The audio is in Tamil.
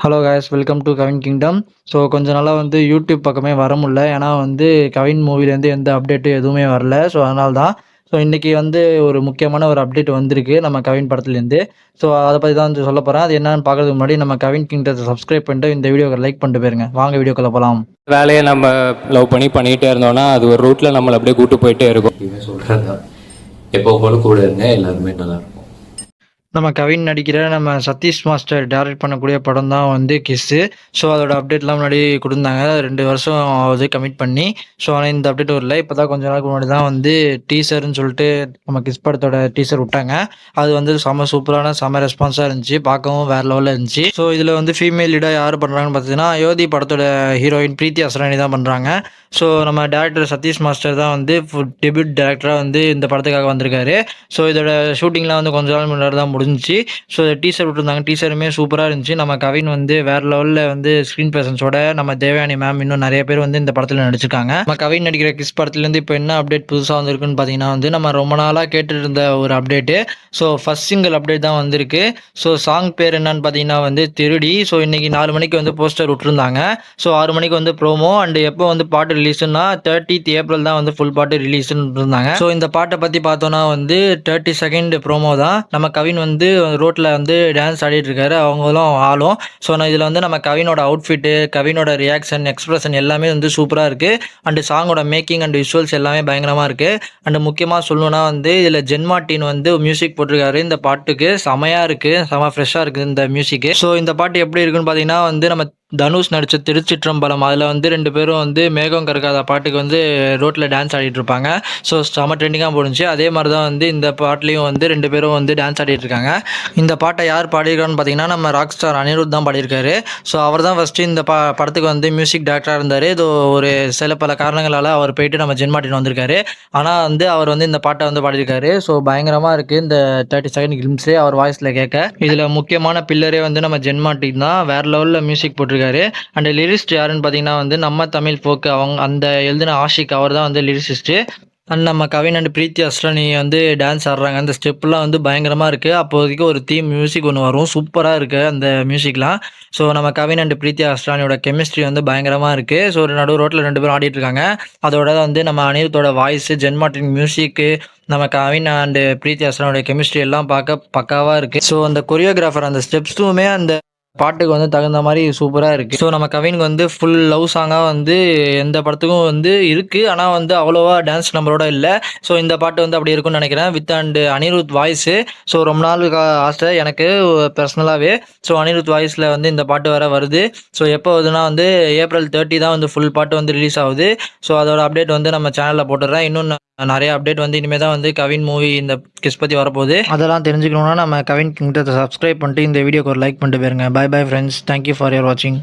Hello guys, welcome to Kavin kingdom. So கொஞ்ச நாளாக வந்து யூடியூப் பக்கமே வர முடியல. ஏன்னா வந்து கவின் மூவிலேருந்து எந்த அப்டேட்டும் எதுவுமே வரல. ஸோ அதனால தான். ஸோ இன்றைக்கி வந்து ஒரு முக்கியமான ஒரு அப்டேட் வந்திருக்கு நம்ம கவின் படத்துலேருந்து. ஸோ அதை பற்றி தான் வந்து சொல்ல போகிறேன். அது என்னன்னு பார்க்கறதுக்கு முன்னாடி நம்ம கவின் கிங்டத்தை சப்ஸ்கிரைப் பண்ணிட்டு இந்த வீடியோவை லைக் பண்ணிட்டு போயிருங்க. வாங்க வீடியோக்குள்ள போகலாம். வேலையை நம்ம லவ் பண்ணிகிட்டே இருந்தோம்னா அது ஒரு ரூட்டில் நம்மளை அப்படியே கூட்டு போயிட்டே இருக்கும். சொல்கிறது தான் எப்போ போல கூட இருங்க, எல்லாருமே நல்லாயிருக்கும். நம்ம கவின் நடிக்கிற நம்ம சதீஷ் மாஸ்டர் டைரக்ட் பண்ணக்கூடிய படம் தான் வந்து கிஸ்ஸு. ஸோ அதோட அப்டேட்லாம் முன்னாடி கொடுத்தாங்க. 2 வருஷம் ஆகுது கமிட் பண்ணி. ஸோ ஆனால் இந்த அப்டேட் வரல. இப்போ தான் கொஞ்ச நாளுக்கு முன்னாடி தான் வந்து டீசர்னு சொல்லிட்டு நம்ம கிஸ் படத்தோட டீசர் விட்டாங்க. அது வந்து செம சூப்பரான செம ரெஸ்பான்ஸாக இருந்துச்சு. பார்க்கவும் வேறு லெவலில் இருந்துச்சு. ஸோ இதில் வந்து ஃபீமேல் லீடாக யார் பண்ணுறாங்கன்னு பார்த்தீங்கன்னா அயோத்தி படத்தோட ஹீரோயின் பிரீத்தி அஸ்ரானி தான் பண்ணுறாங்க. ஸோ நம்ம டேரக்டர் சதீஷ் மாஸ்டர் தான் வந்து டெபியூட் டேரக்டராக வந்து இந்த படத்துக்காக வந்திருக்காரு. ஸோ இதோட ஷூட்டிங்லாம் வந்து கொஞ்ச நாள் முன்னாடி தான் முடிஞ்சிச்சு. ஸோ டீசர் விட்டுருந்தாங்க. டீசருமே சூப்பராக இருந்துச்சு. நம்ம கவின் வந்து வேறு லெவலில் வந்து ஸ்க்ரீன் ப்ரெசன்ஸோட நம்ம தேவயானி மேம் இன்னும் நிறைய பேர் வந்து இந்த படத்தில் நடிச்சிருக்காங்க. நம்ம கவின் நடிக்கிற கிஸ் படத்துலேருந்து இப்போ என்ன அப்டேட் புதுசாக வந்திருக்குன்னு பார்த்தீங்கன்னா வந்து நம்ம ரொம்ப நாளாக கேட்டுட்டு இருந்த ஒரு update. So first single update தான் வந்திருக்கு. ஸோ சாங் பேர் என்னன்னு பார்த்தீங்கன்னா வந்து திருடி. ஸோ இன்றைக்கி 4 மணிக்கு வந்து போஸ்டர் விட்டுருந்தாங்க. ஸோ 6 மணிக்கு வந்து ப்ரோமோ அண்ட் எப்போ வந்து பாட்டு ரிலீஸ்னா 30th ஏப்ரல் தான் வந்து ஃபுல் பாட்டு ரிலீஸ்ன்னு இருந்தாங்க. ஸோ இந்த பாட்டை பற்றி பார்த்தோன்னா வந்து 32nd ப்ரோமோ தான். நம்ம கவின் வந்து ரோட்டில் வந்து டான்ஸ் ஆடிட்டு இருக்காரு. அவங்களும் ஆளும். ஸோ நான் இதில் வந்து நம்ம கவினோட அவுட்ஃபிட்டு, கவினோட ரியாக்ஷன், எக்ஸ்பிரஷன் எல்லாமே வந்து சூப்பராக இருக்குது. அண்டு சாங்கோட மேக்கிங் அண்ட் விஷுவல்ஸ் எல்லாமே பயங்கரமாக இருக்குது. அண்டு முக்கியமாக சொல்லணும்னா வந்து இதில் ஜென்மார்ட்டின் வந்து மியூசிக் போட்டிருக்காரு. இந்த பாட்டுக்கு செமையாக இருக்குது, செம ஃப்ரெஷ்ஷாக இருக்குது இந்த மியூசிக்கு. ஸோ இந்த பாட்டு எப்படி இருக்குன்னு பார்த்தீங்கன்னா வந்து நம்ம தனுஷ் நடித்த திருச்சிற்றம்பலம் அதில் வந்து 2 பேரும் வந்து மேகம் கறக்காத பாட்டுக்கு வந்து ரோட்டில் டான்ஸ் ஆடிட்டு இருப்பாங்க. ஸோ செம ட்ரெண்டிங்காக போணுச்சு. அதே மாதிரி தான் வந்து இந்த பாட்டுலேயும் வந்து 2 பேரும் வந்து டான்ஸ் ஆடிட்டு இருக்காங்க. இந்த பாட்டை யார் பாடியிருக்கான்னு பார்த்தீங்கன்னா நம்ம ராக் ஸ்டார் அனிருத் தான் பாடியிருக்காரு. ஸோ அவர் தான் ஃபஸ்ட்டு இந்த படத்துக்கு வந்து மியூசிக் டைரக்டராக இருந்தார். இது ஒரு சில பல காரணங்களால் அவர் போயிட்டு நம்ம ஜென்மார்ட்டின் வந்திருக்காரு. ஆனால் வந்து அவர் வந்து இந்த பாட்டை வந்து பாடியிருக்காரு. ஸோ பயங்கரமாக இருக்குது இந்த 30 செகண்ட் கிளிம்ஸே அவர் வாய்ஸில் கேட்க. இதில் முக்கியமான பில்லரே வந்து நம்ம ஜென்மார்ட்டின் தான். வேறு லெவலில் மியூசிக் போட்டிருக்காரு. அண்ட் லிரிஸ்ட் யாருன்னு பார்த்தீங்கன்னா வந்து நம்ம தமிழ் ஃபோக்கு அவங்க அந்த எழுதின ஆஷிக் அவர் தான் வந்து லிரிசிஸ்ட்டு. அண்ட் நம்ம கவின் அண்ட் பிரீத்தி அஸ்ரானி வந்து டான்ஸ் ஆடுறாங்க. அந்த ஸ்டெப்லாம் வந்து பயங்கரமாக இருக்குது. அப்போதைக்கு ஒரு தீம் மியூசிக் ஒன்று வரும். சூப்பராக இருக்குது அந்த மியூசிக்லாம். ஸோ நம்ம கவின் அண்ட் பிரீத்தி அஸ்ரானியோட கெமிஸ்ட்ரி வந்து பயங்கரமாக இருக்குது. ஸோ ஒரு நடு ரோட்டில் 2 பேரும் ஆடிட்டு இருக்காங்க. அதோட வந்து நம்ம அனிருத்தோட வாய்ஸு, ஜென்மார்ட்டின் மியூசிக்கு, நம்ம கவின் அண்டு பிரீத்தி அஸ்ரானியோட கெமிஸ்ட்ரி எல்லாம் பார்க்க பக்காவாக இருக்குது. ஸோ அந்த கொரியோகிராஃபர் அந்த ஸ்டெப்ஸுமே அந்த பாட்டுக்கு வந்து தகுந்த மாதிரி சூப்பராக இருக்குது. ஸோ நம்ம கவினுக்கு வந்து ஃபுல் லவ் சாங்காக வந்து எந்த படத்துக்கும் வந்து இருக்குது. ஆனால் வந்து அவ்வளோவா டான்ஸ் நம்பரோட இல்லை. ஸோ இந்த பாட்டு வந்து அப்படி இருக்குன்னு நினைக்கிறேன். With and Anirudh voice. So ரொம்ப நாள் ஆசை எனக்கு பர்சனலாகவே. ஸோ அனிருத் வாய்ஸில் வந்து இந்த பாட்டு வேறு வருது. ஸோ எப்போ வருதுன்னா வந்து April 30 தான் வந்து ஃபுல் பாட்டு வந்து ரிலீஸ் ஆகுது. ஸோ அதோட அப்டேட் வந்து நம்ம சேனலில் போட்டுடுறேன். இன்னும் நிறைய அப்டேட் வந்து இனிமேல் தான் வந்து கவின் மூவி இந்த கிஸ் பற்றி வரப்போகுது. அதெல்லாம் தெரிஞ்சுக்கணுன்னா நம்ம கவின் கிங்டத்தை சப்ஸ்கிரைப் பண்ணிட்டு இந்த வீடியோக்கு ஒரு லைக் பண்ணிட்டு போயிருங்க. Bye bye friends. Thank you for your வாட்சிங்.